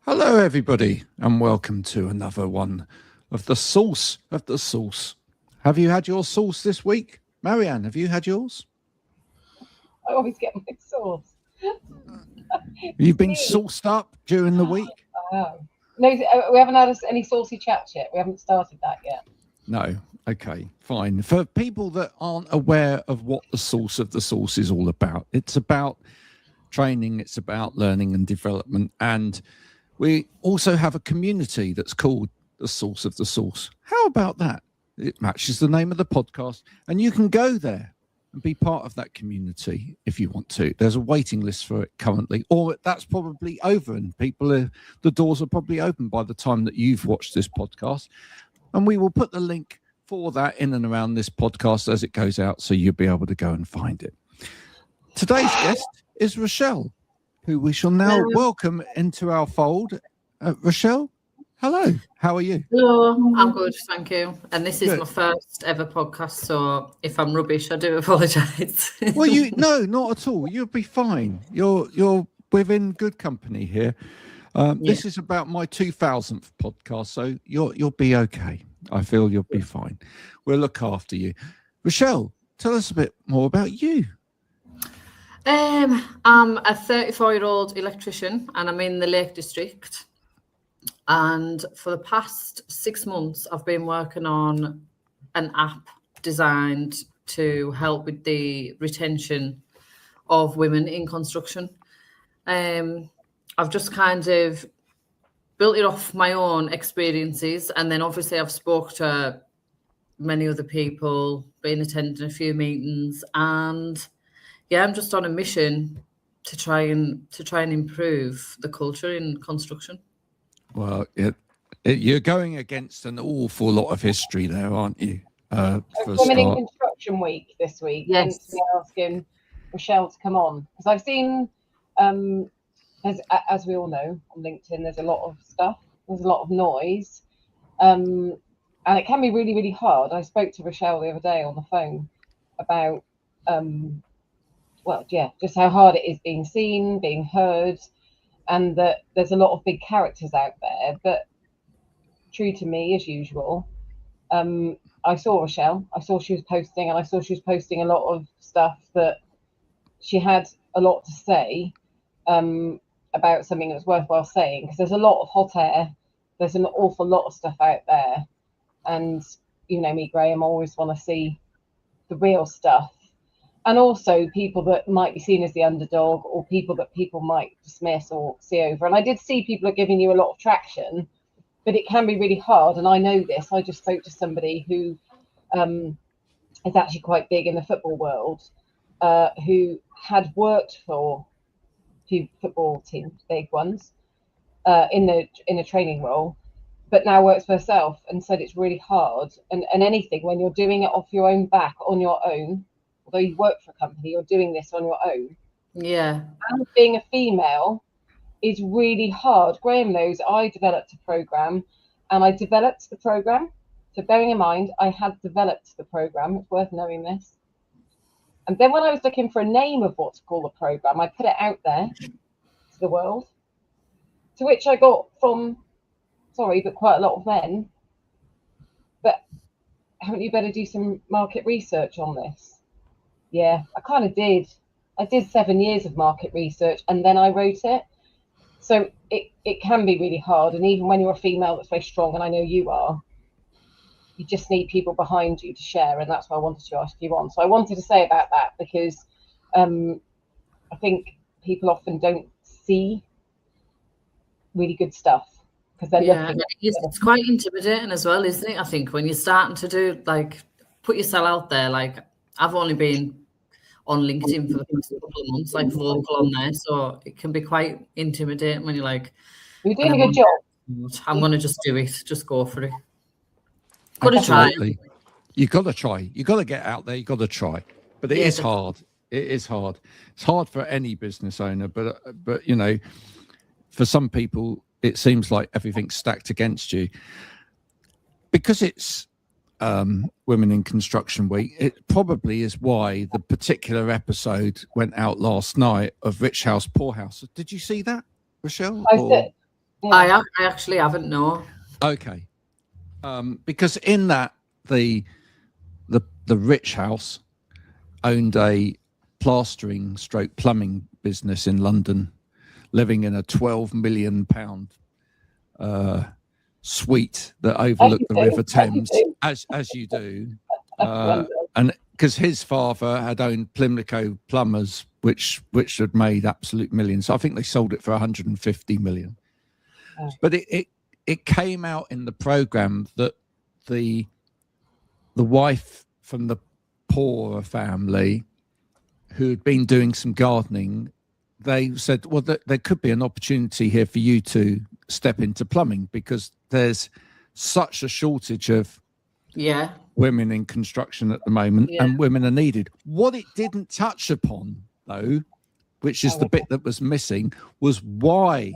Hello, everybody, and welcome to another one of the sauce of the sauce. Have you had your sauce this week? Marianne, have you had yours? I always get my sauce. You've been sauced up during the week? No, we haven't had any saucy chats yet. We haven't started that yet. No. Okay, fine. For people that aren't aware of what the sauce of the sauce is all about, it's about training, it's about learning and development, and we also have a community that's called the Sauce of the Sauce. How about that? It matches the name of the podcast, and you can go there and be part of that community if you want to. There's a waiting list for it currently, or that's probably over, and the doors are probably open by the time that you've watched this podcast. And we will put the link for that in and around this podcast as it goes out, so you'll be able to go and find it. Today's guest is Rochelle, who we shall now welcome into our fold. Rochelle, hello. How are you? Hello, I'm good, thank you. And this is my first ever podcast, so if I'm rubbish, I do apologise. Well, no, not at all. You'll be fine. You're within good company here. This is about my 2000th podcast, so you'll be okay. I feel you'll be fine. We'll look after you. Rochelle, tell us a bit more about you. I'm a 34-year-old electrician, and I'm in the Lake District. And for the past 6 months, I've been working on an app designed to help with the retention of women in construction. I've just kind of built it off my own experiences, and then obviously I've spoke to many other people, been attending a few meetings, and I'm just on a mission to try and improve the culture in construction. Well, you're going against an awful lot of history there, aren't you? Women in Construction Week this week. Yes. We're asking Rochelle to come on, because I've seen, as we all know, on LinkedIn, there's a lot of stuff. There's a lot of noise, and it can be really, really hard. I spoke to Rochelle the other day on the phone about, just how hard it is being seen, being heard, and that there's a lot of big characters out there. But true to me, as usual, I saw Rochelle. I saw she was posting, and I saw she was posting a lot of stuff that she had a lot to say about something that was worthwhile saying, because there's a lot of hot air. There's an awful lot of stuff out there. And you know me, Graham, I always want to see the real stuff. And also people that might be seen as the underdog, or people that people might dismiss or see over. And I did see people are giving you a lot of traction, but it can be really hard. And I know this. I just spoke to somebody who is actually quite big in the football world, who had worked for 2 football teams, big ones, in a training role, but now works for herself, and said it's really hard. And anything, when you're doing it off your own back, on your own, although you work for a company, you're doing this on your own. Yeah. And being a female is really hard. Graham knows I developed a program, and I developed the program. So bearing in mind, I had developed the program. It's worth knowing this. And then when I was looking for a name of what to call the program, I put it out there to the world, to which I got from, sorry, but quite a lot of men. But haven't you better do some market research on this? Yeah, I kind of did. I did 7 years of market research, and then I wrote it. So it can be really hard. And even when you're a female that's very strong, and I know you are, you just need people behind you to share. And that's why I wanted to ask you on. So I wanted to say about that, because I think people often don't see really good stuff, because they're looking. It's quite intimidating as well, isn't it? I think when you're starting to do, like, put yourself out there, like, I've only been on LinkedIn for the past couple of months, like vocal on there, so it can be quite intimidating when you're like, you're doing a good job. I'm going to just do it, just go for it. Got to try. You got to try. You got to get out there. You got to try. But it is hard. It is hard. It's hard for any business owner. But you know, for some people, it seems like everything's stacked against you, because it's Women in Construction Week. It probably is why the particular episode went out last night of Rich House, Poor House. Did you see that, Rochelle? I did. I actually haven't, no. Okay. Because in that the rich house owned a plastering stroke plumbing business in London, living in a £12 million suite that overlooked the River Thames, as you do. And because his father had owned Plimlico Plumbers, which had made absolute millions. I think they sold it for 150 million. Oh. But it came out in the program that the wife from the poorer family who had been doing some gardening, they said, well, there could be an opportunity here for you to step into plumbing because there's such a shortage of women in construction at the moment, and women are needed. What it didn't touch upon, though, which is the bit that was missing, was why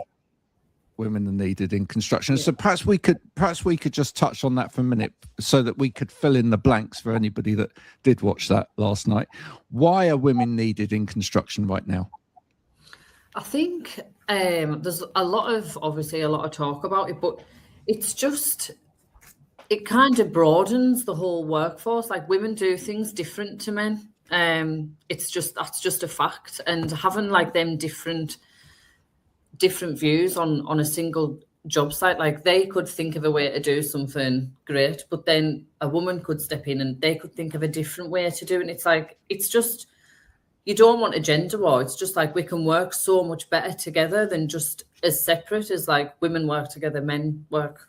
women are needed in construction. So perhaps we could just touch on that for a minute so that we could fill in the blanks for anybody that did watch that last night. Why are women needed in construction right now? I think there's a lot of talk about it, but it's just, it kind of broadens the whole workforce. Like, women do things different to men. That's just a fact. And having like them different views on a single job site, like they could think of a way to do something great, but then a woman could step in and they could think of a different way to do it. And it's like, it's just, you don't want a gender war. It's just like, we can work so much better together than just as separate as like women work together, men work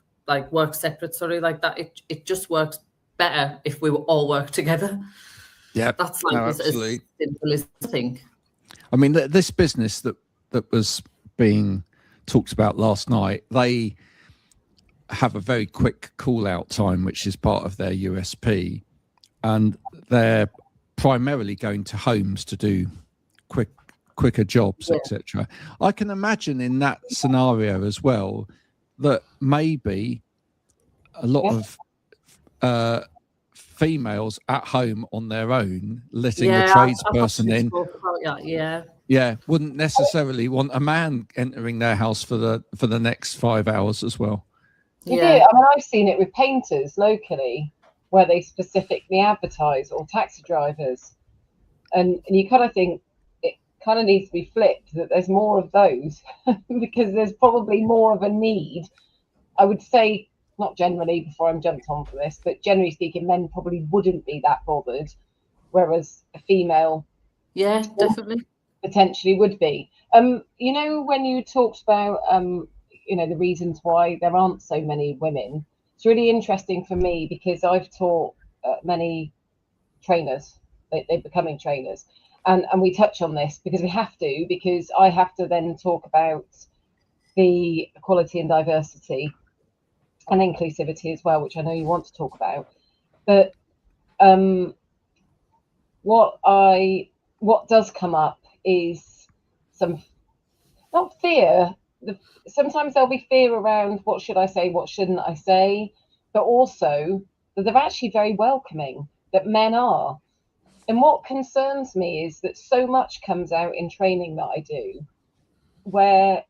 separate, like that. It just works better if we all work together. Yeah, that's like as simple as I think. I mean, this business that was being talked about last night, they have a very quick call out time, which is part of their USP, and they're primarily going to homes to do quicker jobs, etc. I can imagine in that scenario as well that maybe a lot of females at home on their own, letting a tradesperson in, wouldn't necessarily want a man entering their house for the next 5 hours as well. You do. I mean, I've seen it with painters locally, where they specifically advertise, or taxi drivers, and you kind of think it kind of needs to be flipped, that there's more of those because there's probably more of a need. I would say, not generally before I'm jumped on for this, but generally speaking, men probably wouldn't be that bothered, whereas a female, definitely, potentially would be. When you talked about the reasons why there aren't so many women, it's really interesting for me because I've taught many trainers. They're becoming trainers, and we touch on this because we have to, because I have to then talk about the equality and diversity and inclusivity as well, which I know you want to talk about. But what does come up is some, not fear. Sometimes there'll be fear around what should I say, what shouldn't I say, but also that they're actually very welcoming, that men are. And what concerns me is that so much comes out in training that I do, where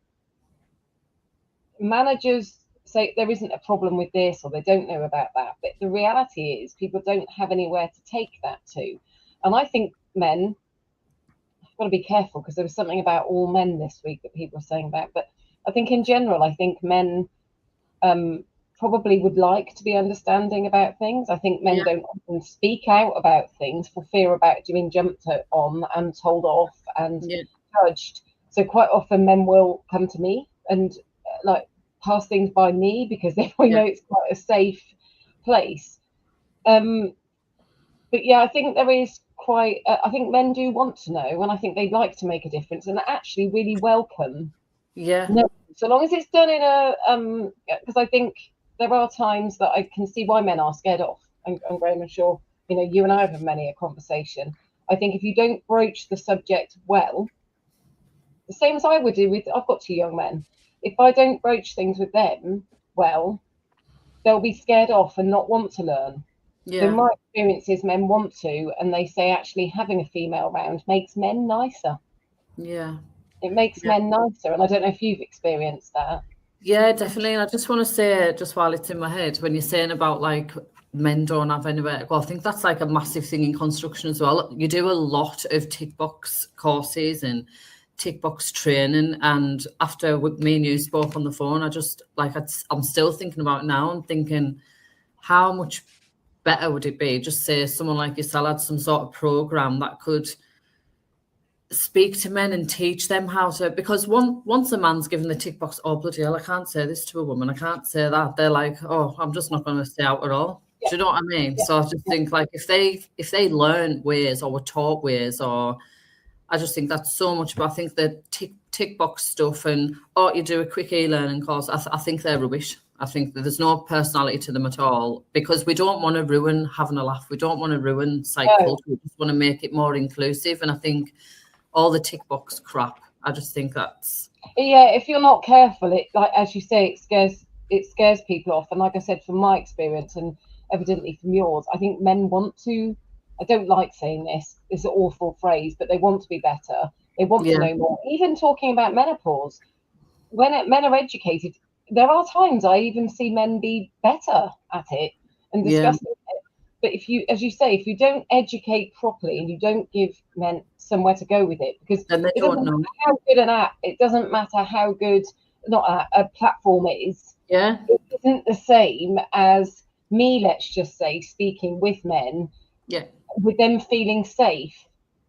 managers say there isn't a problem with this, or they don't know about that. But the reality is people don't have anywhere to take that to. And I think men, I've got to be careful because there was something about all men this week that people were saying about, but I think in general, I think men probably would like to be understanding about things. I think men don't often speak out about things for fear about being jumped on and told off and judged. So quite often men will come to me and pass things by me because they know it's quite a safe place. But I think there is quite, I think men do want to know, and I think they'd like to make a difference, and they're actually really welcome. No, so long as it's done in a, because I think there are times that I can see why men are scared off. And Graham, I'm sure, you and I have had many a conversation. I think if you don't broach the subject well, the same as I would do with, I've got 2 young men. If I don't broach things with them well, they'll be scared off and not want to learn. So my experience is men want to, and they say actually having a female around makes men nicer. It makes men nicer, and I don't know if you've experienced that. Yeah, definitely. And I just want to say, just while it's in my head, when you're saying about like men don't have anywhere, well, I think that's like a massive thing in construction as well. You do a lot of tick box courses and tick box training. And after me and you spoke on the phone, I just like, I'm still thinking about it now and thinking, how much better would it be? Just say someone like yourself had some sort of program that could speak to men and teach them how to, because once a man's given the tick box, oh bloody hell, I can't say this to a woman, I can't say that, they're like, oh, I'm just not going to stay out at all. Do you know what I mean? So I just think like if they learn ways or were taught ways, or I just think that's so much. But I think the tick box stuff and you do a quick e-learning course, I think they're rubbish. I think that there's no personality to them at all, because we don't want to ruin having a laugh. We don't want to ruin psych culture. We just want to make it more inclusive. And I think all the tick box crap, I just think that's... Yeah, if you're not careful, it, like as you say, it scares people off. And like I said, from my experience and evidently from yours, I think men want to, I don't like saying this, it's an awful phrase, but they want to be better. They want to know more. Even talking about menopause, when men are educated, there are times I even see men be better at it and discussing it. But if you, as you say, if you don't educate properly and you don't give men somewhere to go with it, because it doesn't matter how good an app, it doesn't matter how good a platform is. Yeah, it isn't the same as me. Let's just say speaking with men. Yeah, with them feeling safe,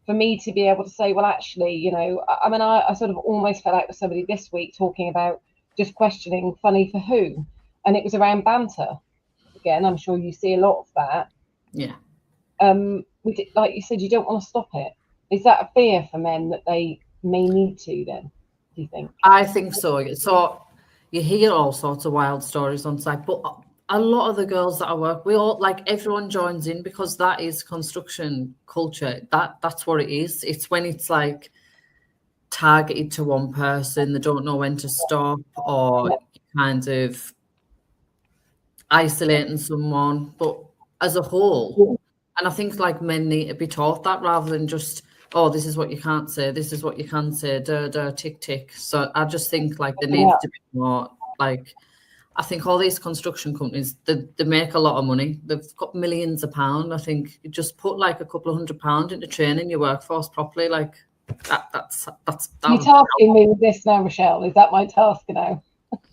for me to be able to say, well, actually, you know, I mean, I sort of almost fell out with somebody this week talking about just questioning funny for who, and it was around banter. Again, I'm sure you see a lot of that. Yeah. Like you said, you don't want to stop it. Is that a fear for men that they may need to then, do you think? I think so. So you hear all sorts of wild stories on site, but a lot of the girls that I work, we all, like, everyone joins in because that is construction culture. That's what it is. It's when it's like targeted to one person, they don't know when to stop, or kind of isolating someone. But as a whole, and I think like men need to be taught that rather than just, oh, this is what you can't say, this is what you can say, tick, tick. So I just think like there needs to be more, like, I think all these construction companies, they make a lot of money. They've got millions of pounds. I think you just put like a couple of £100 into training your workforce properly. Like that's You're tasking me with this now, Rochelle. Is that my task now?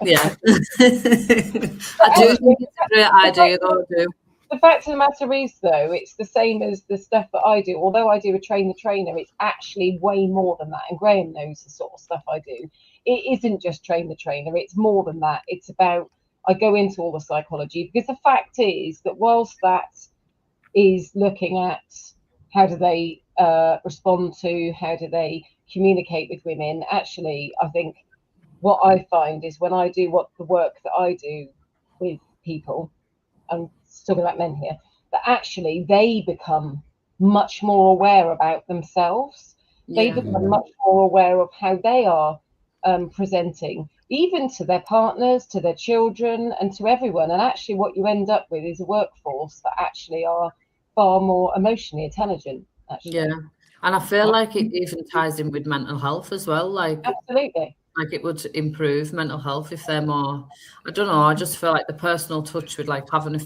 Yeah. I do think it's a great idea, though. I do. The fact of the matter is, though, it's the same as the stuff that I do. Although I do a train the trainer, it's actually way more than that. And Graham knows the sort of stuff I do. It isn't just train the trainer. It's more than that. It's about, I go into all the psychology, because the fact is that whilst that is looking at how do they respond to, how do they communicate with women, actually, I think what I find is when I do the work that I do with people, I'm talking about men here, that actually they become much more aware about themselves. They become much more aware of how they are presenting, even to their partners, to their children, and to everyone. And actually what you end up with is a workforce that actually are far more emotionally intelligent, actually. Yeah. And I feel like it even ties in with mental health as well. Like, absolutely. Like it would improve mental health if they're more, I don't know, I just feel like the personal touch with like having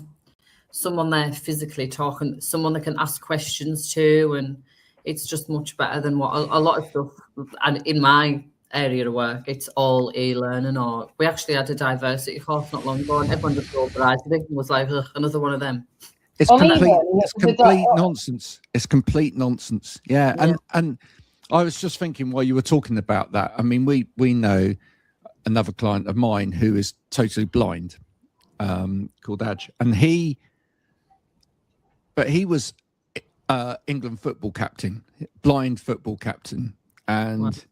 someone there physically talking, someone that can ask questions to, and it's just much better than what a lot of stuff. And in my area of work, it's all e-learning, or we actually had a diversity course not long ago and everyone just rolled their eyes at it and was like, ugh, another one of them. It's complete nonsense. It's complete nonsense. Yeah. And I was just thinking while you were talking about that, I mean, we know another client of mine who is totally blind, called Adj, and he was England football captain, blind football captain, and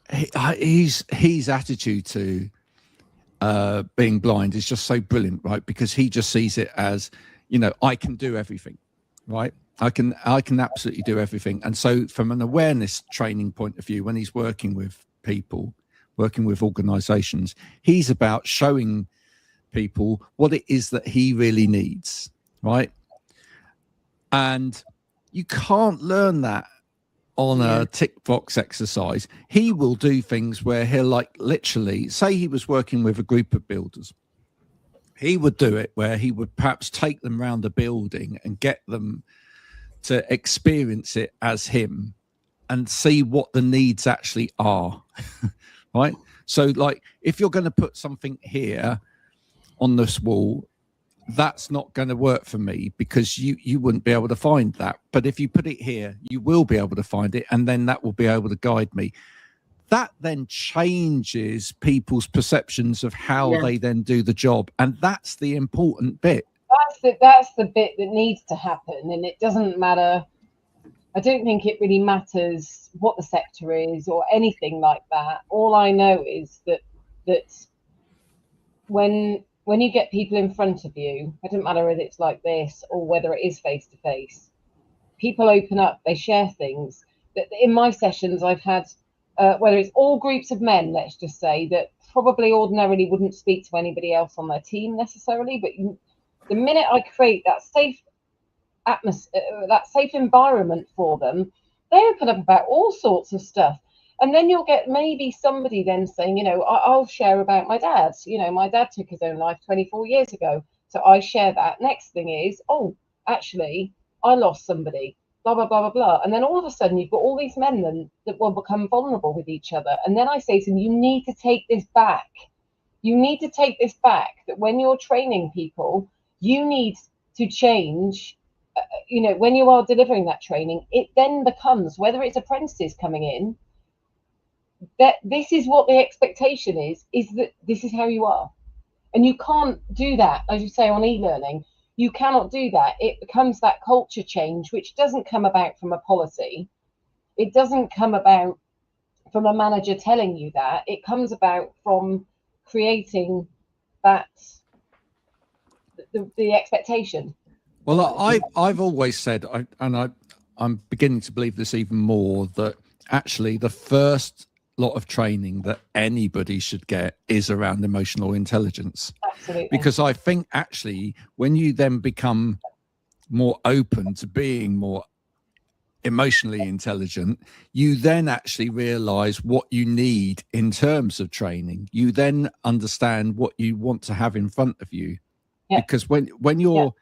his attitude to being blind is just so brilliant, right? Because he just sees it as, you know, I can do everything, right? I can absolutely do everything. And so from an awareness training point of view, when he's working with people, working with organizations, he's about showing people what it is that he really needs, right? And you can't learn that on a tick box exercise. He will do things where he'll like literally say he was working with a group of builders. He would do it where he would perhaps take them around the building and get them to experience it as him and see what the needs actually are. Right. So like if you're going to put something here on this wall, that's not going to work for me because you wouldn't be able to find that. But if you put it here, you will be able to find it, and then that will be able to guide me. That then changes people's perceptions of how they then do the job, and that's the important bit. That's the bit that needs to happen, and it doesn't matter. I don't think it really matters what the sector is or anything like that. All I know is that when you get people in front of you, it doesn't matter whether it's like this or whether it is face to face, people open up, they share things. That in my sessions, I've had, whether it's all groups of men, let's just say, that probably ordinarily wouldn't speak to anybody else on their team necessarily, but the minute I create that safe atmosphere, that safe environment for them, they open up about all sorts of stuff. And then you'll get maybe somebody then saying, you know, I'll share about my dad. You know, my dad took his own life 24 years ago. So I share that. Next thing is, oh, actually, I lost somebody, blah, blah, blah, blah, blah. And then all of a sudden you've got all these men then that will become vulnerable with each other. And then I say to them, you need to take this back. You need to take this back, that when you're training people, you need to change. You know, when you are delivering that training, it then becomes, whether it's apprentices coming in, that this is what the expectation is that this is how you are. And you can't do that, as you say, on e-learning. You cannot do that. It becomes that culture change, which doesn't come about from a policy. It doesn't come about from a manager telling you that. It comes about from creating that, the expectation. Well, I've always said, I'm beginning to believe this even more, that actually the first lot of training that anybody should get is around emotional intelligence. Absolutely. Because I think actually when you then become more open to being more emotionally intelligent, you then actually realize what you need in terms of training. You then understand what you want to have in front of you. Yeah. Because when you're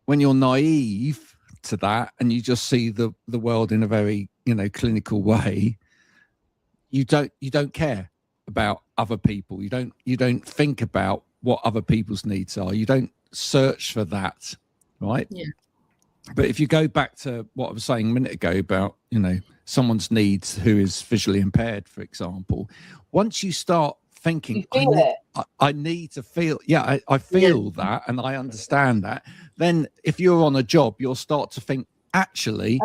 naive to that and you just see the world in a very, you know, clinical way, you don't care about other people. You don't think about what other people's needs are. You don't search for that, right? Yeah. But if you go back to what I was saying a minute ago about, you know, someone's needs who is visually impaired, for example, once you start thinking, I need to feel, I feel that and I understand that, then if you're on a job, you'll start to think, actually,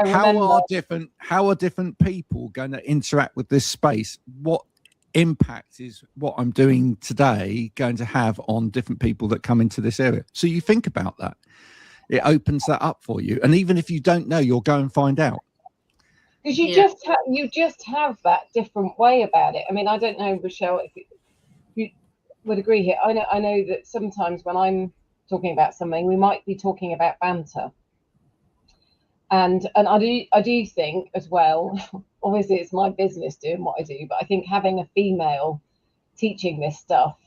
how are different people going to interact with this space? What impact is what I'm doing today going to have on different people that come into this area? So you think about that. It opens that up for you. And even if you don't know, you'll go and find out. Because you just have that different way about it. I mean, I don't know, Rochelle, if you would agree here. I know that sometimes when I'm talking about something, we might be talking about banter. And I do think as well, obviously it's my business doing what I do, but I think having a female teaching this stuff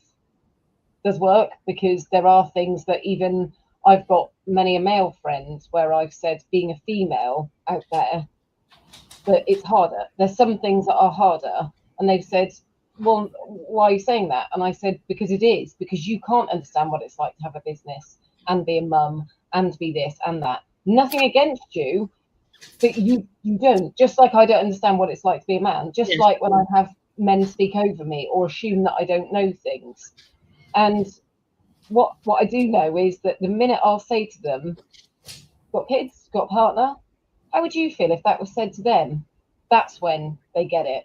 does work, because there are things that even I've got many a male friends where I've said, being a female out there, that it's harder. There's some things that are harder. And they've said, well, why are you saying that? And I said, because it is, because you can't understand what it's like to have a business and be a mum and be this and that. Nothing against you, but you don't. Just like I don't understand what it's like to be a man. Just like when I have men speak over me or assume that I don't know things. And what I do know is that the minute I'll say to them, got kids, got a partner, how would you feel if that was said to them? That's when they get it.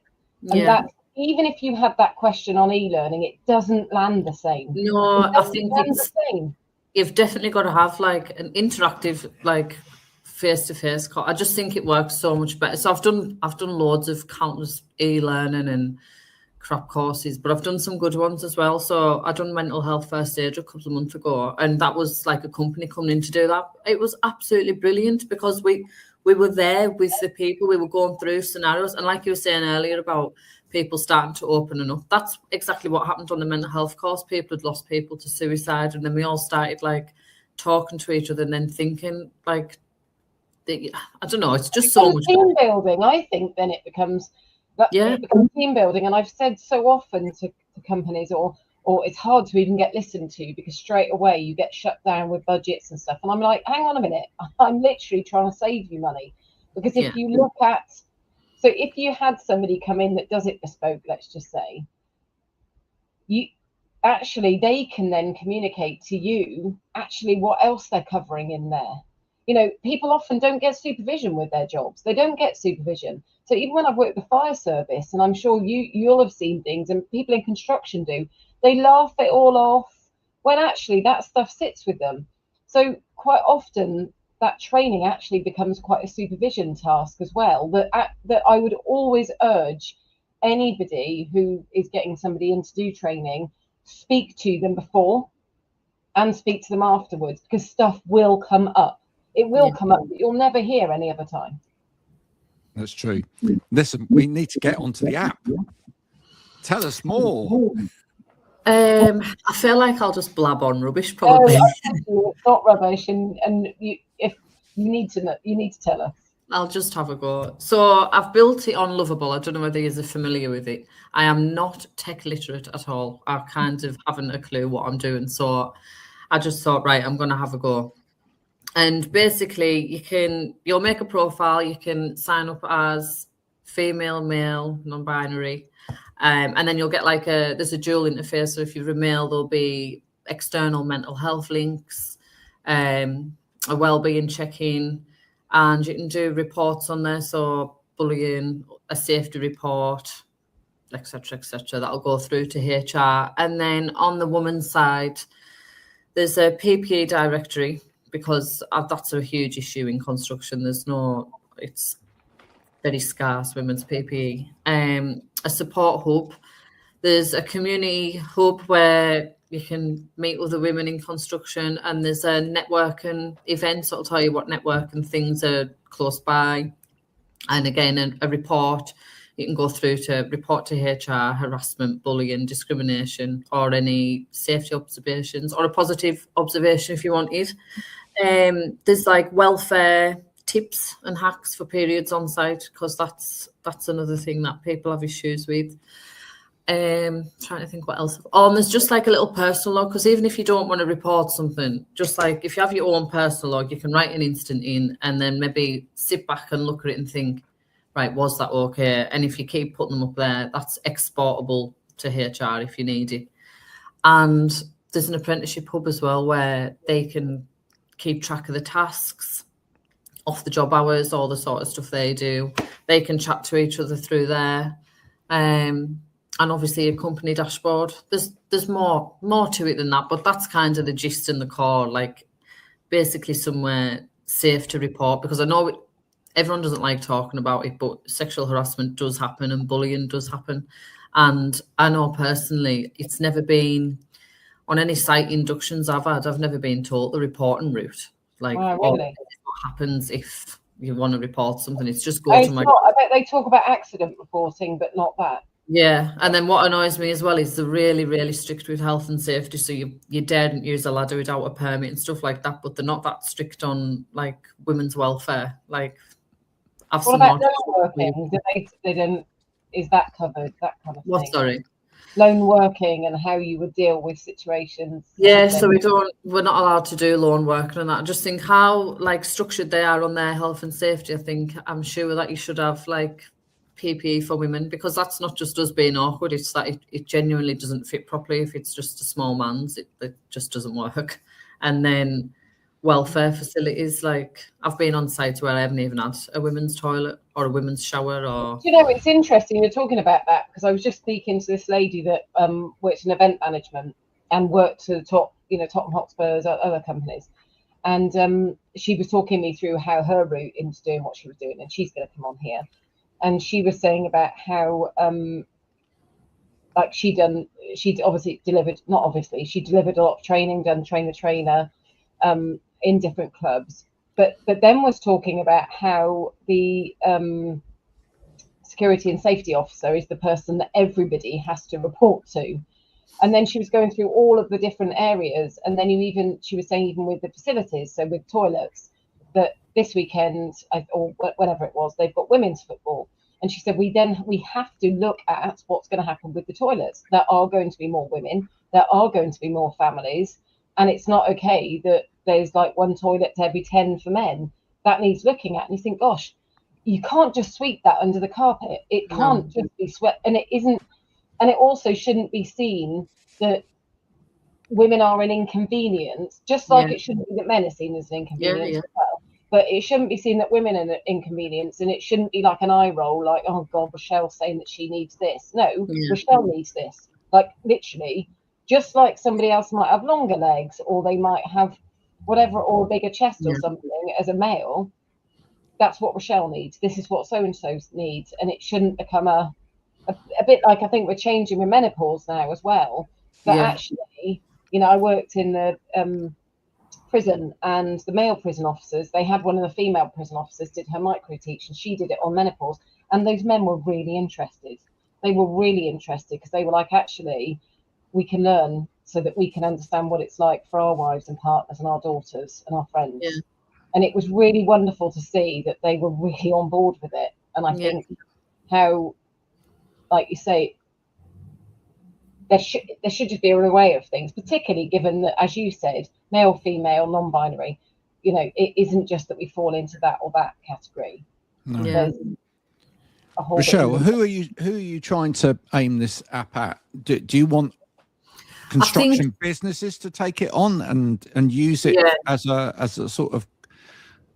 And that's, even if you have that question on e-learning, it doesn't land the same. No, I think it's the same. You've definitely got to have like an interactive, like face-to-face call. I just think it works so much better. So I've done loads of countless e-learning and crap courses, but I've done some good ones as well. So I done mental health first aid a couple of months ago, and that was like a company coming in to do that. It was absolutely brilliant, because we we were there with the people, we were going through scenarios. And like you were saying earlier about people starting to open up, that's exactly what happened on the mental health course. People had lost people to suicide, and then we all started like talking to each other and then thinking like, I don't know, it's just so much team building. I think then it becomes it becomes team building. And I've said so often to companies, or it's hard to even get listened to because straight away you get shut down with budgets and stuff. And I'm like, hang on a minute, I'm literally trying to save you money. Because if you look at, so if you had somebody come in that does it bespoke, let's just say, they can then communicate to you actually what else they're covering in there. You know, people often don't get supervision with their jobs. They don't get supervision. So even when I've worked with the fire service, and I'm sure you'll have seen things, and people in construction do, they laugh it all off when actually that stuff sits with them. So quite often that training actually becomes quite a supervision task as well, that I would always urge anybody who is getting somebody in to do training, speak to them before and speak to them afterwards, because stuff will come up. It will come up, but you'll never hear any other time. That's true. Listen, we need to get onto the app. Tell us more. I feel like I'll just blab on rubbish, probably. It's not rubbish, and if you need to know, you need to tell us. I'll just have a go. So I've built it on Lovable. I don't know whether you're familiar with it. I am not tech literate at all. I kind of haven't a clue what I'm doing. So I just thought, right, I'm going to have a go. And basically, you'll make a profile. You can sign up as female, male, non-binary. And then you'll get there's a dual interface. So if you're a male, there'll be external mental health links, a wellbeing check-in, and you can do reports on there. So bullying, a safety report, etc., etc. That'll go through to HR. And then on the woman's side, there's a PPE directory, because that's a huge issue in construction. It's very scarce, women's PPE. A support hub. There's a community hub where you can meet other women in construction, and there's a networking event that'll tell you what networking things are close by. And again, a report. You can go through to report to HR, harassment, bullying, discrimination, or any safety observations, or a positive observation if you wanted. There's welfare tips and hacks for periods on site, because that's another thing that people have issues with. Trying to think what else. And there's just a little personal log, because even if you don't want to report something, just if you have your own personal log, you can write an instant in and then maybe sit back and look at it and think, right, was that okay? And if you keep putting them up there, that's exportable to HR if you need it. And there's an apprenticeship hub as well, where they can keep track of the tasks, off the job hours, all the sort of stuff they do. They can chat to each other through there. And obviously a company dashboard. There's more to it than that, but that's kind of the gist and the core, basically somewhere safe to report, because I know everyone doesn't like talking about it, but sexual harassment does happen and bullying does happen. And I know personally, it's never been on any site inductions I've had, I've never been taught the reporting route. Really? What happens if you want to report something? It's just I bet they talk about accident reporting, but not that. Yeah, and then what annoys me as well is they're really, really strict with health and safety. So you daren't use a ladder without a permit and stuff like that, but they're not that strict on women's welfare. What about lone working? They don't. Is that covered? That kind of thing. What? Sorry. Lone working and how you would deal with situations. Yeah, so we're not allowed to do lone working and that. I just think how structured they are on their health and safety. I'm sure that you should have PPE for women, because that's not just us being awkward, it's that it genuinely doesn't fit properly. If it's just a small man's, it just doesn't work. And then welfare facilities, I've been on sites where I haven't even had a women's toilet or a women's shower. Or it's interesting you're talking about that, because I was just speaking to this lady that works in event management and worked to the top, Tottenham Hotspurs, other companies, and she was talking me through how her route into doing what she was doing, and she's going to come on here. And she was saying about how, she delivered a lot of training, done trainer, in different clubs. but then was talking about how the security and safety officer is the person that everybody has to report to. And then she was going through all of the different areas. And then she was saying even with the facilities, so with toilets, that this weekend or whenever it was, they've got women's football. And she said, we have to look at what's going to happen with the toilets. There are going to be more women. There are going to be more families. And it's not okay that there's like one toilet to every 10 for men. That needs looking at. And you think, gosh, you can't just sweep that under the carpet. It can't just be swept. And it isn't. And it also shouldn't be seen that women are an inconvenience, just like it shouldn't be that men are seen as an inconvenience as well. But it shouldn't be seen that women are an inconvenience, and it shouldn't be like an eye roll, like, oh God, Rochelle's saying that she needs this. No, Rochelle needs this. Like literally, just like somebody else might have longer legs, or they might have whatever, or a bigger chest or something as a male. That's what Rochelle needs. This is what so-and-so needs. And it shouldn't become a bit like, I think we're changing with menopause now as well. But actually, you know, I worked in the prison, and the male prison officers, they had one of the female prison officers did her micro teach, and she did it on menopause. And those men were really interested. They were really interested because they were like, actually, we can learn so that we can understand what it's like for our wives and partners and our daughters and our friends. Yeah. And it was really wonderful to see that they were really on board with it. And I think how, like you say, there should just be a way of things, particularly given that, as you said, male, female, non-binary, you know, it isn't just that we fall into that or that category. No. There's a whole Rochelle, who are you trying to aim this app at? Do you want construction businesses to take it on and use it as a sort of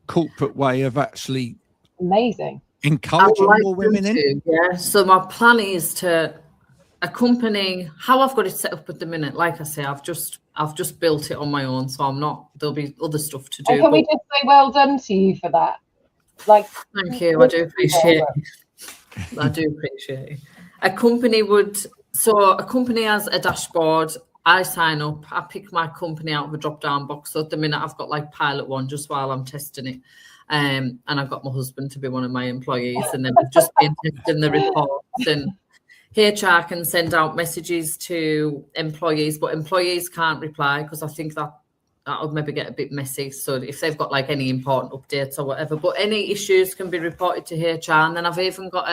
corporate way of actually encouraging more women in? Yeah, so my plan is to accompany how I've got it set up at the minute. Like I say, I've just built it on my own, so there'll be other stuff to do. And can we just say well done to you for that? Like, thank you, I do appreciate it. I do appreciate it. A company has a dashboard. I sign up, I pick my company out of a drop-down box. So at the minute I've got like pilot one just while I'm testing it. And I've got my husband to be one of my employees, and then we've just been testing the reports, and HR can send out messages to employees, but employees can't reply because I think that'll maybe get a bit messy. So if they've got like any important updates or whatever, but any issues can be reported to HR. And then I've even got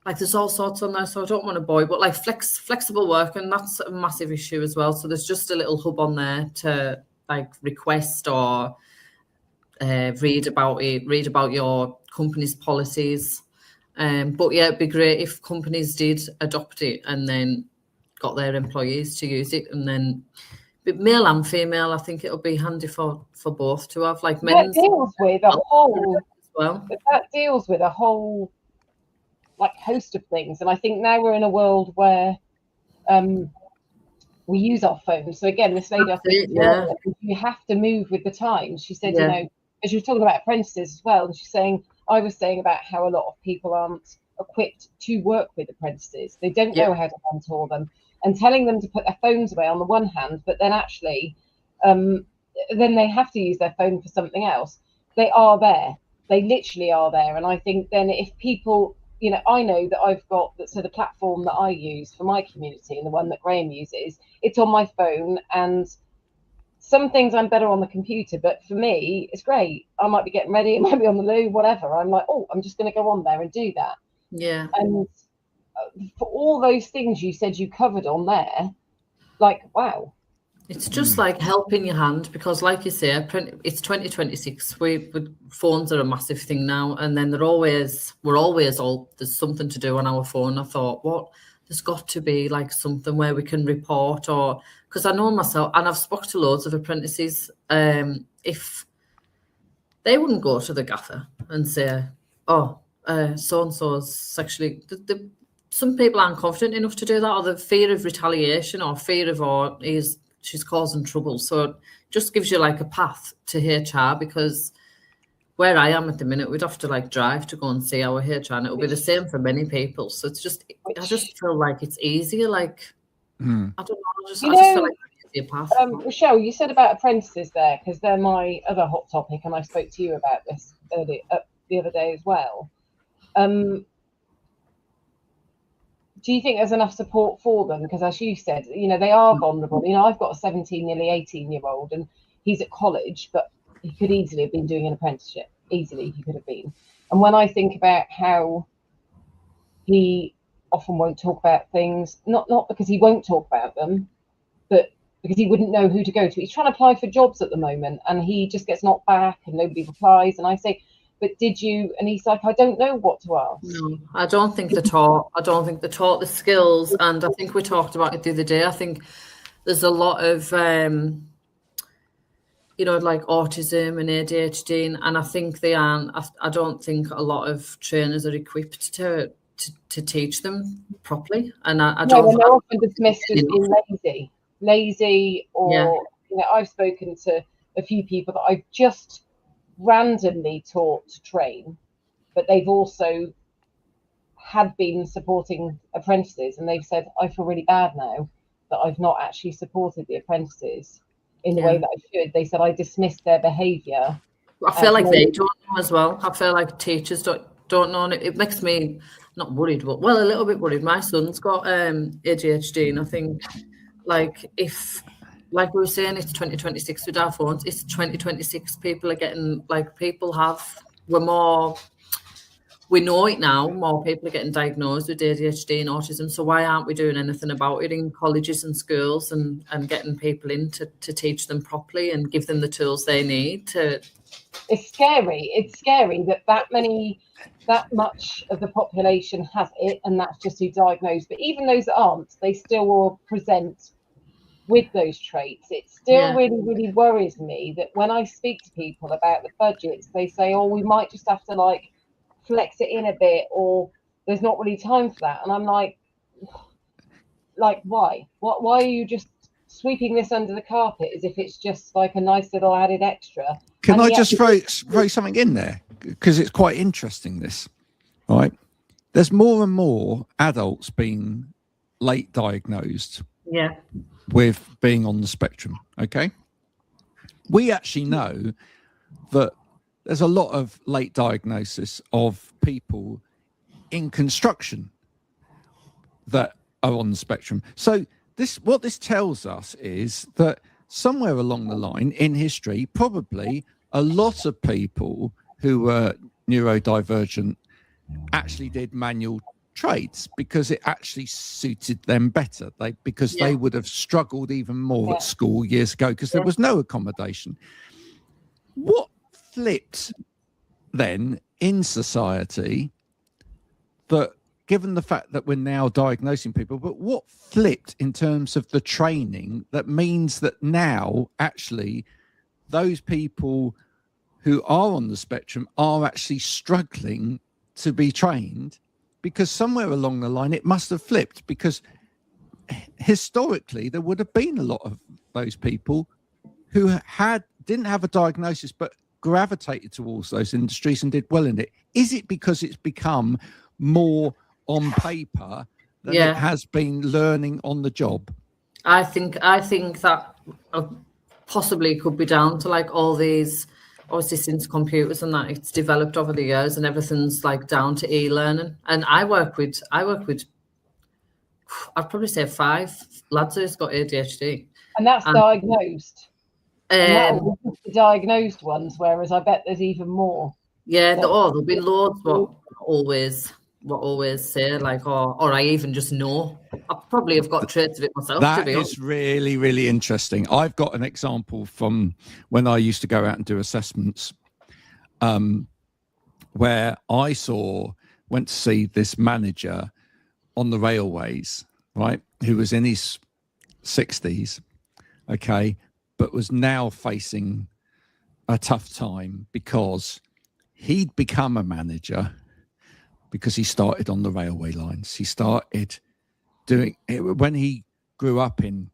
like there's all sorts on there, so I don't want to bore you, but like flexible work, and that's a massive issue as well. So there's just a little hub on there to like request or read about your company's policies. But yeah, it'd be great if companies did adopt it and then got their employees to use it, and then male and female. I think it'll be handy for both to have like men's. That deals with a whole like host of things, and I think now we're in a world where we use our phones. So again, this lady, I think, you have to move with the times. She said, you know, as you were talking about apprentices as well, and she's saying, I was saying about how a lot of people aren't equipped to work with apprentices. They don't know how to mentor them, and telling them to put their phones away on the one hand, but then actually, then they have to use their phone for something else. They are there. They literally are there. And I think then if people, you know, I know that I've got the platform that I use for my community and the one that Graham uses, it's on my phone, and some things I'm better on the computer, but for me, it's great. I might be getting ready, it might be on the loo, whatever. I'm like, oh, I'm just going to go on there and do that. Yeah. And for all those things you said you covered on there, like, wow. It's just like helping your hand, because like you say, it's 2026. Phones are a massive thing now, and then we're always there's something to do on our phone. I thought, there's got to be like something where we can report, or because I know myself, and I've spoken to loads of apprentices, if they wouldn't go to the gaffer and say, oh, so-and-so's sexually, some people aren't confident enough to do that, or the fear of retaliation or fear of, she's causing trouble. So it just gives you like a path to HR, because where I am at the minute, we'd have to like drive to go and see our HR, and it'll be the same for many people. So it's just, I just feel like it's easier. Like, I don't know, I just feel like your path. Rochelle, you said about apprentices there, because they're my other hot topic, and I spoke to you about this the other day as well. Do you think there's enough support for them? Because as you said, they are vulnerable. I've got a 17, nearly 18-year-old, and he's at college, but he could easily have been doing an apprenticeship. Easily, he could have been. And when I think about how he often won't talk about things, not because he won't talk about them, but because he wouldn't know who to go to. He's trying to apply for jobs at the moment, and he just gets knocked back and nobody replies. And I say, but did you? And he's like, I don't know what to ask. No, I don't think they're taught. I don't think they're taught the skills. And I think we talked about it the other day. I think there's a lot of, like autism and ADHD, and I think they aren't. I don't think a lot of trainers are equipped to teach them properly. And I don't. No, they're often dismissed as being lazy, or I've spoken to a few people that I've just randomly taught to train, but they've also had been supporting apprentices, and they've said, I feel really bad now that I've not actually supported the apprentices in the way that I should. They said I dismissed their behaviour. I feel like they don't know as well. I feel like teachers don't know, and it makes me not worried, but a little bit worried. My son's got ADHD, and I think if we were saying, it's 2026 with our phones, it's 2026. People are getting, we know it now, more people are getting diagnosed with ADHD and autism. So why aren't we doing anything about it in colleges and schools, and getting people in to teach them properly and give them the tools they need to? It's scary. It's scary that much of the population has it, and that's just who diagnosed. But even those that aren't, they still will present with those traits. It still really, really worries me that when I speak to people about the budgets, they say, we might just have to flex it in a bit, or there's not really time for that. And I'm like, why? Why are you just sweeping this under the carpet as if it's just like a nice little added extra? Can I just throw something in there? Because it's quite interesting, this, right? There's more and more adults being late diagnosed. Yeah. With being on the spectrum, okay? We actually know that there's a lot of late diagnosis of people in construction that are on the spectrum. So what this tells us is that somewhere along the line in history, probably a lot of people who were neurodivergent actually did manual trades because it actually suited them better. They would have struggled even more at school years ago because there was no accommodation. What flipped then in society, that given the fact that we're now diagnosing people, but what flipped in terms of the training that means that now actually those people who are on the spectrum are actually struggling to be trained? Because somewhere along the line, it must have flipped, because historically there would have been a lot of those people who didn't have a diagnosis, but gravitated towards those industries and did well in it. Is it because it's become more on paper than it has been learning on the job? I think that possibly could be down to all these, obviously since computers and that, it's developed over the years and everything's down to e-learning. And I work with I'd probably say 5 lads who's got ADHD. And that's diagnosed. And the diagnosed ones, whereas I bet there's even more. Yeah, there'll be loads what always say, or I even just know. I probably have got traits of it myself. That is really, really interesting. I've got an example from when I used to go out and do assessments, where I went to see this manager on the railways, right, who was in his 60s, okay, but was now facing a tough time because he'd become a manager because he started on the railway lines. He started doing it when he grew up in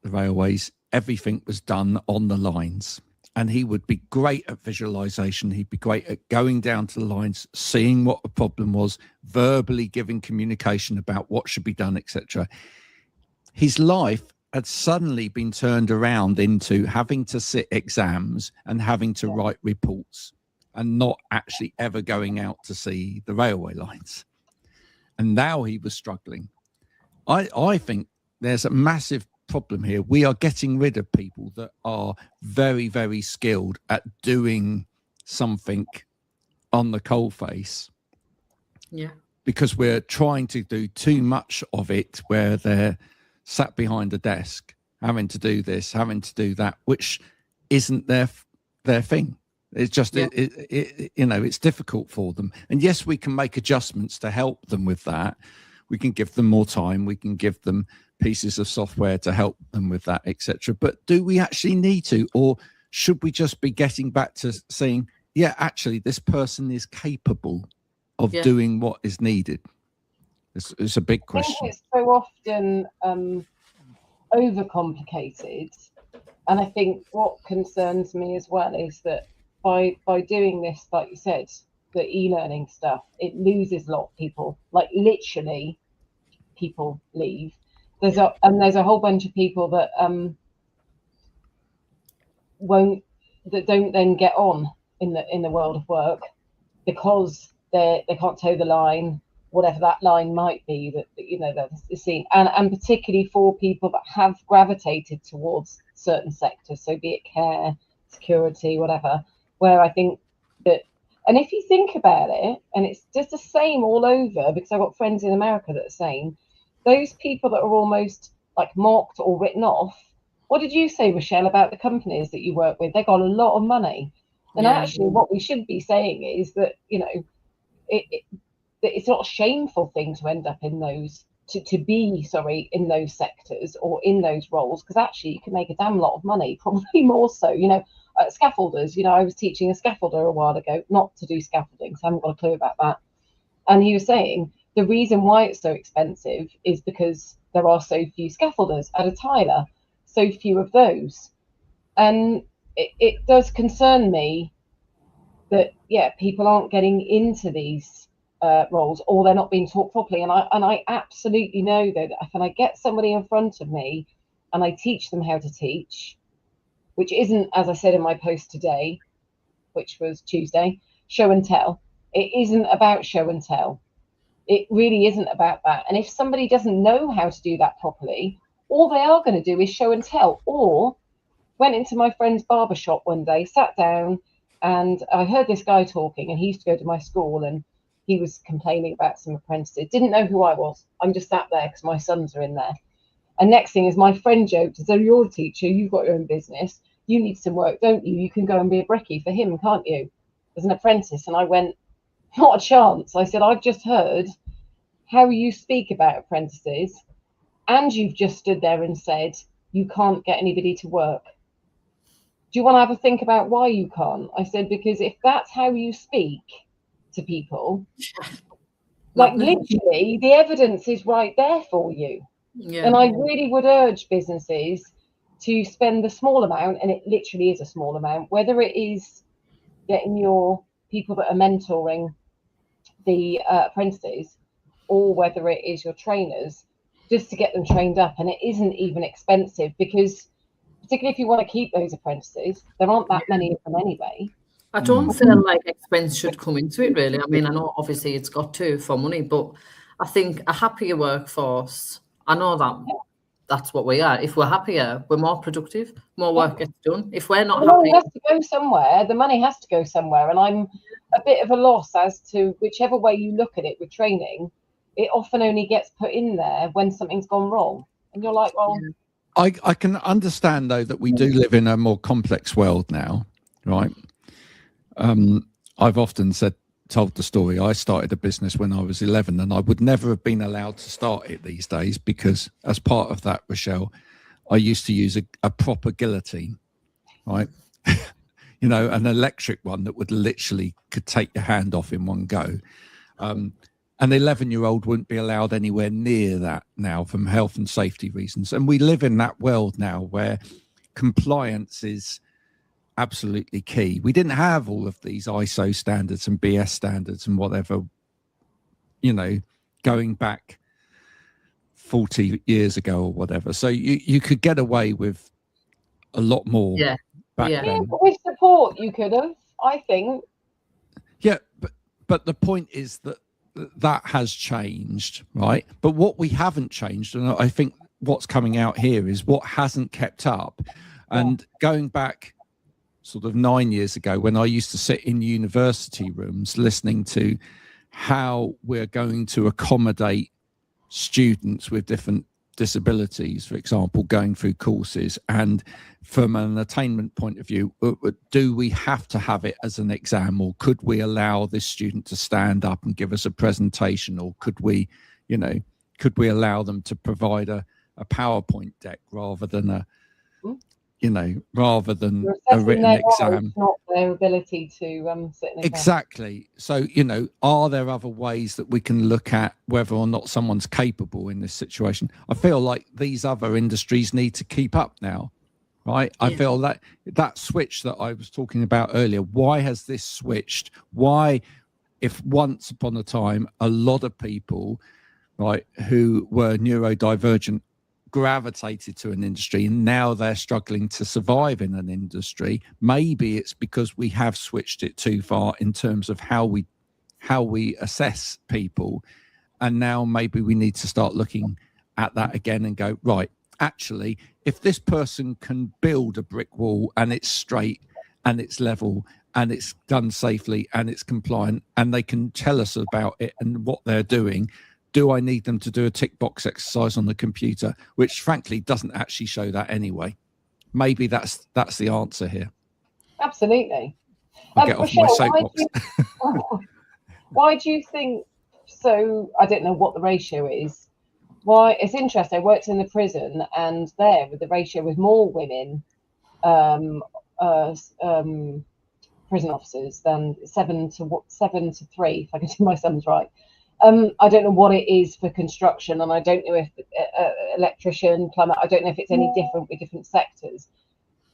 the railways. Everything was done on the lines, and he would be great at visualization. He'd be great at going down to the lines, seeing what the problem was, verbally giving communication about what should be done, etc. His life had suddenly been turned around into having to sit exams and having to write reports and not actually ever going out to see the railway lines. And now he was struggling. I think there's a massive problem here. We are getting rid of people that are very, very skilled at doing something on the coalface. Yeah. Because we're trying to do too much of it where they're sat behind a desk, having to do this, having to do that, which isn't their thing. It's just, it's difficult for them. And yes, we can make adjustments to help them with that. We can give them more time. We can give them pieces of software to help them with that, etc. But do we actually need to, or should we just be getting back to saying, yeah, actually, this person is capable of doing what is needed? It's a big question. I think it's so often overcomplicated, and I think what concerns me as well is that by doing this, like you said, the e-learning stuff, it loses a lot of people. Like literally, people leave. There's a whole bunch of people that don't then get on in the world of work because they can't toe the line, whatever that line might be that's seen, and particularly for people that have gravitated towards certain sectors, so be it care, security, whatever, where I think that, and if you think about it, and it's just the same all over, because I've got friends in America that are saying those people that are almost like mocked or written off. What did you say, Rochelle, about the companies that you work with? They got a lot of money. And actually what we should be saying is that, it's not a shameful thing to end up in those, to be in those sectors or in those roles, because actually you can make a damn lot of money, probably more so, scaffolders. I was teaching a scaffolder a while ago, not to do scaffolding, so I haven't got a clue about that. And he was saying the reason why it's so expensive is because there are so few scaffolders at a tiler, so few of those. And it does concern me that, people aren't getting into these roles, or they're not being taught properly. And I absolutely know, though, that if I get somebody in front of me and I teach them how to teach, which isn't, as I said in my post today, which was Tuesday, show and tell. It isn't about show and tell. It really isn't about that. And if somebody doesn't know how to do that properly, all they are going to do is show and tell. Or went into my friend's barber shop one day, sat down, and I heard this guy talking, and he used to go to my school, and he was complaining about some apprentices. Didn't know who I was. I'm just sat there because my sons are in there. And next thing is my friend joked, so you're a teacher, you've got your own business, you need some work, don't you? You can go and be a brekkie for him, can't you? As an apprentice. And I went, not a chance. I said, I've just heard how you speak about apprentices, and you've just stood there and said you can't get anybody to work. Do you want to have a think about why you can't? I said, because if that's how you speak to people, like literally the evidence is right there for you. And I really would urge businesses to spend the small amount, and it literally is a small amount, whether it is getting your people that are mentoring the apprentices, or whether it is your trainers, just to get them trained up. And it isn't even expensive, because particularly if you want to keep those apprentices, there aren't that many of them anyway. I don't feel like expense should come into it, really. I mean, I know obviously it's got to for money, but I think a happier workforce, I know that that's what we are. If we're happier, we're more productive, more work gets done. If we're not happy, it has to go somewhere. The money has to go somewhere. And I'm a bit of a loss as to whichever way you look at it with training, it often only gets put in there when something's gone wrong. And you're like, well... I can understand, though, that we do live in a more complex world now, right? I've often told the story. I started a business when I was 11, and I would never have been allowed to start it these days, because as part of that, Rochelle, I used to use a proper guillotine, right? An electric one that would literally could take your hand off in one go. An 11-year-old wouldn't be allowed anywhere near that now, from health and safety reasons. And we live in that world now where compliance is absolutely key. We didn't have all of these ISO standards and BS standards and whatever, going back 40 years ago or whatever. So you could get away with a lot more back Yeah. then. With support, you could have, I think. Yeah, but the point is that has changed, right? But what we haven't changed, and I think what's coming out here is what hasn't kept up. And going back sort of 9 years ago, when I used to sit in university rooms listening to how we're going to accommodate students with different disabilities, for example, going through courses, and from an attainment point of view, do we have to have it as an exam, or could we allow this student to stand up and give us a presentation, or could we allow them to provide a PowerPoint deck rather than a written exam? Not their ability to sit in a Exactly. So, are there other ways that we can look at whether or not someone's capable in this situation? I feel like these other industries need to keep up now, right? I feel that switch that I was talking about earlier, why has this switched? Why, if once upon a time, a lot of people, right, who were neurodivergent gravitated to an industry and now they're struggling to survive in an industry, maybe it's because we have switched it too far in terms of how we assess people, and now maybe we need to start looking at that again and go, right, actually, if this person can build a brick wall and it's straight and it's level and it's done safely and it's compliant and they can tell us about it and what they're doing, do I need them to do a tick box exercise on the computer, which frankly doesn't actually show that anyway? Maybe that's the answer here. Absolutely. I'll get off my soapbox. Why do you think so? I don't know what the ratio is. Why? It's interesting. I worked in the prison, and there the ratio was more women prison officers than 7 to 3, if I can do my sums right. I don't know what it is for construction, and I don't know if electrician, plumber, I don't know if it's any different with different sectors.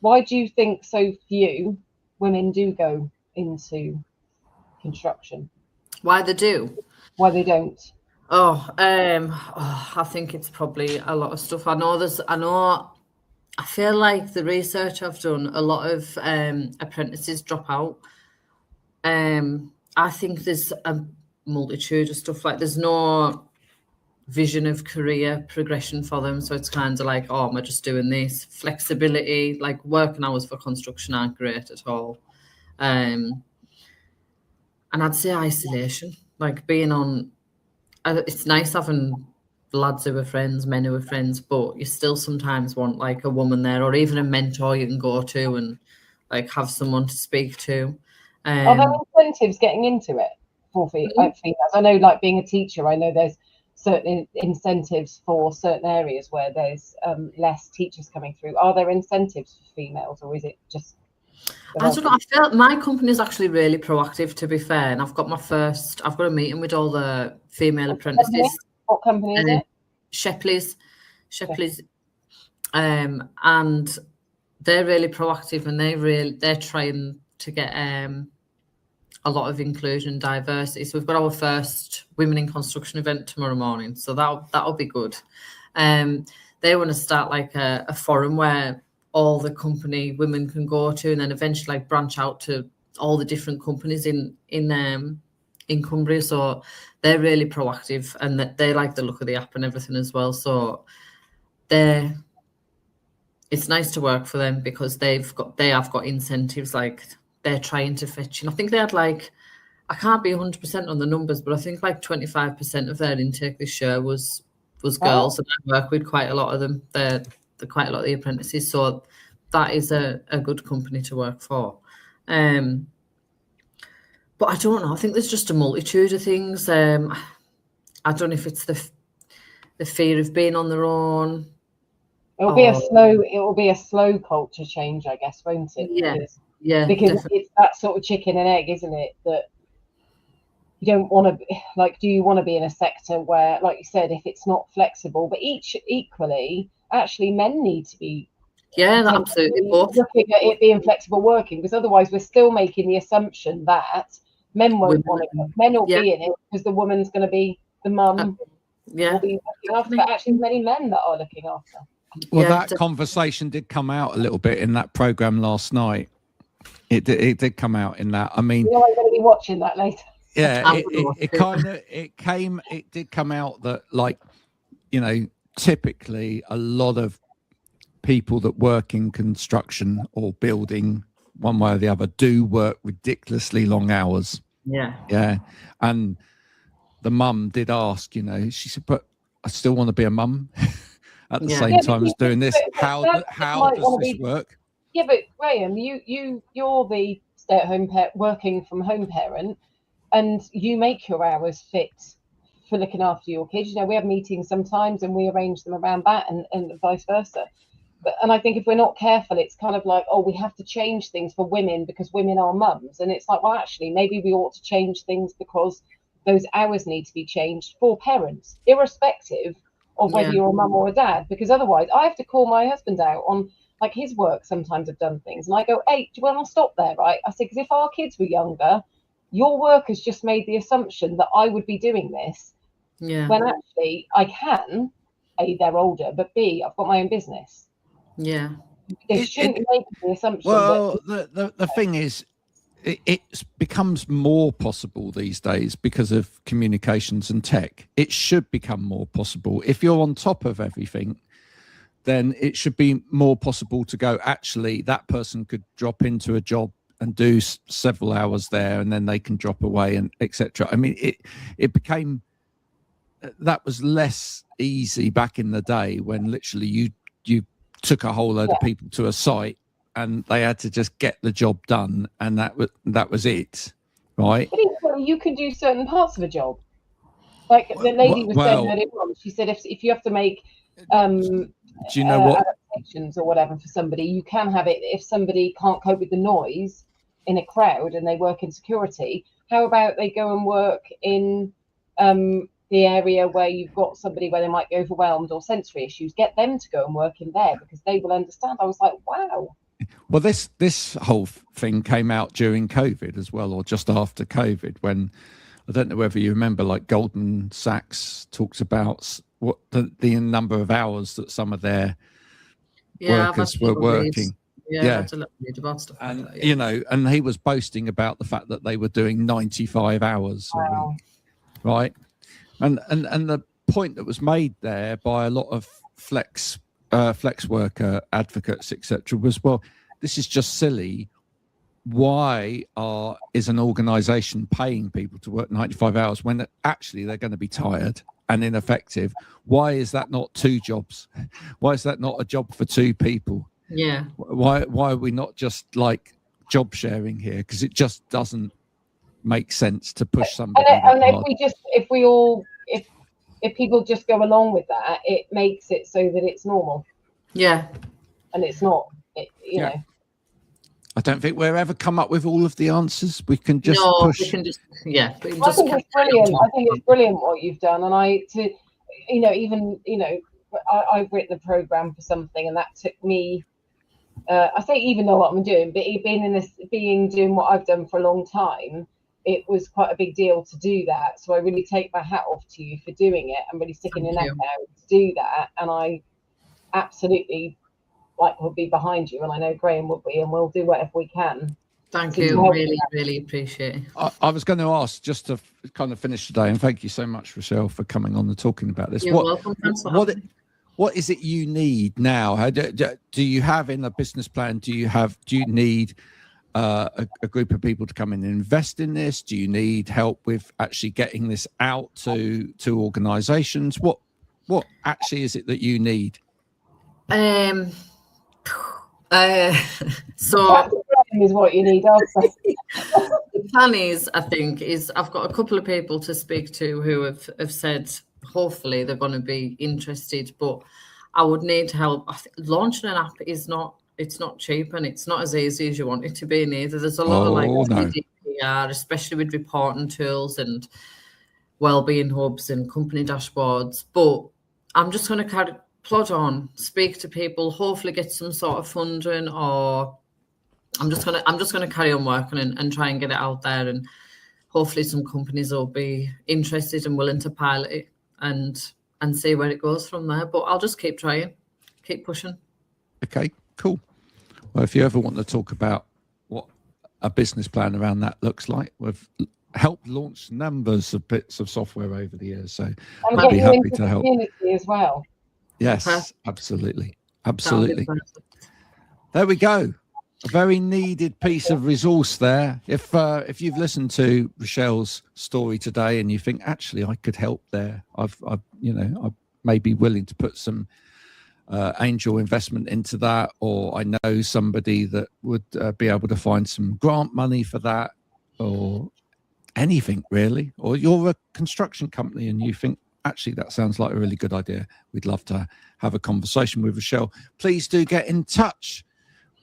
Why do you think so few women do go into construction? Why they do? Why they don't? I think it's probably a lot of stuff. I feel like the research I've done, a lot of apprentices drop out. I think there's a multitude of stuff, like there's no vision of career progression for them, so it's kind of like, am I just doing this? Flexibility, like working hours for construction aren't great at all, and I'd say isolation, like being on, it's nice having lads who are friends, men who are friends, but you still sometimes want like a woman there, or even a mentor you can go to and like have someone to speak to. Are there incentives getting into it for females? I know, like being a teacher, I know there's certain incentives for certain areas where there's less teachers coming through. Are there incentives for females, or is it just? I don't know. I feel my company is actually really proactive, to be fair, and I've got a meeting with all the female apprentices. What company is it? Shepley's, and they're really proactive, and they're trying to get a lot of inclusion and diversity. So we've got our first Women in Construction event tomorrow morning, so that'll be good. They want to start like a forum where all the company women can go to, and then eventually like branch out to all the different companies in Cumbria. So they're really proactive, and they like the look of the app and everything as well. So it's nice to work for them because they have got incentives, like they're trying to fetch. And I think they had like, I can't be 100% on the numbers, but I think like 25% of their intake this year was girls, and I work with quite a lot of them. They're quite a lot of the apprentices, so that is a good company to work for. But I don't know. I think there's just a multitude of things. I don't know if it's the fear of being on their own. It will be a slow culture change, I guess, won't it? Because definitely. It's that sort of chicken and egg, isn't it? That you don't want to, like, do you want to be in a sector where, like you said, if it's not flexible, but equally, actually, men need to be. Yeah, absolutely. Both. Looking at it being flexible working, because otherwise we're still making the assumption that men won't want it. Men will be in it because the woman's going to be the mum Yeah. will be looking after, but actually many men that are looking after. Well, Yeah, that conversation did come out a little bit in that program last night. It did come out in that. I mean, You know, I'm going to be watching that later. yeah, it did come out that, like, you know, typically a lot of people that work in construction or building, one way or the other, do work ridiculously long hours. Yeah. And the mum did ask, you know, she said, but I still want to be a mum at the same time as doing this. How does this work? Yeah, but Graham, you're the stay-at-home working from home parent, and you make your hours fit for looking after your kids. You know, we have meetings sometimes and we arrange them around that, and vice versa. And I think if we're not careful, it's kind of like, oh, we have to change things for women because women are mums. And it's like, well, actually, maybe we ought to change things because those hours need to be changed for parents, irrespective of whether you're a mum or a dad. Because otherwise, I have to call my husband out on, like, his work. Sometimes I've done things and I go, hey, do you want to stop there, right? I said, because if our kids were younger, your work has just made the assumption that I would be doing this. Yeah. When actually I can, A, they're older, but B, I've got my own business. Yeah. They shouldn't make the assumption. Well, the thing is, it becomes more possible these days because of communications and tech. It should become more possible. If you're on top of everything, then it should be more possible to go, actually, that person could drop into a job and do several hours there, and then they can drop away, and etc. I mean, it became, that was less easy back in the day when literally you took a whole load of people to a site and they had to just get the job done, and that was it, right? But equally, you can do certain parts of a job. Like the lady was saying earlier on, she said if you have to make do you know what adaptations or whatever for somebody, you can have it. If somebody can't cope with the noise in a crowd and they work in security, how about they go and work in the area where you've got somebody where they might be overwhelmed or sensory issues? Get them to go and work in there because they will understand. I was like, wow. Well, this whole thing came out during COVID as well, or just after COVID, when, I don't know whether you remember, like Goldman Sachs talks about what the number of hours that some of their workers were working. That's a little bit about stuff. And like that, you know, and he was boasting about the fact that they were doing 95 hours a week, right? And the point that was made there by a lot of flex worker advocates, etc., was, well, this is just silly. Why is an organisation paying people to work 95 hours when actually they're going to be tired and ineffective? Why is that not 2 jobs? Why is that not a job for 2 people? Yeah. Why are we not just like job sharing here? Because it just doesn't make sense to push somebody. And if people just go along with that, it makes it so that it's normal. Yeah. And it's not. You know. I don't think we'll ever come up with all of the answers. We can just push. We can just, I think it's brilliant. I think it's brilliant what you've done. And I've written a program for something, and that took me. I say even know what I'm doing, but doing what I've done for a long time, it was quite a big deal to do that. So I really take my hat off to you for doing it and really sticking your neck out to do that. And I absolutely will be behind you, and I know Graham will be, and we'll do whatever we can. Thank you. Really, really appreciate it. I was going to ask, just to kind of finish today, and thank you so much, Rochelle, for coming on and talking about this. You're welcome. Thanks for having me. What is it you need now? How do you have in a business plan? Do you need a group of people to come in and invest in this? Do you need help with actually getting this out to organisations? What actually is it that you need? So is what you need. The plan is, I think, I've got a couple of people to speak to who have said hopefully they're going to be interested, but I would need help. I think launching an app it's not cheap, and it's not as easy as you want it to be neither. There's a lot of GDPR, especially with reporting tools and wellbeing hubs and company dashboards. But I'm just going to plod on, speak to people, hopefully get some sort of funding, or I'm just gonna carry on working and try and get it out there, and hopefully some companies will be interested and willing to pilot it. and see where it goes from there. But I'll just keep trying, keep pushing. Okay, cool. Well, if you ever want to talk about what a business plan around that looks like, we've helped launch numbers of bits of software over the years, so And I'd get be you happy into to the help. community as well. Yes, absolutely, That'll be absolutely. perfect. There we go. A very needed piece of resource there. If you've listened to Rochelle's story today and you think actually I could help there, I've I may be willing to put some angel investment into that, or I know somebody that would be able to find some grant money for that, or anything really, or you're a construction company and you think actually that sounds like a really good idea, we'd love to have a conversation with Rochelle. Please do get in touch.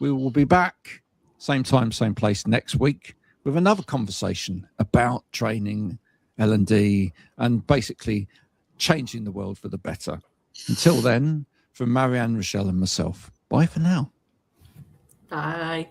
We will be back same time, same place next week with another conversation about training, L&D, and basically changing the world for the better. Until then, from Marianne, Rochelle and myself, bye for now. Bye.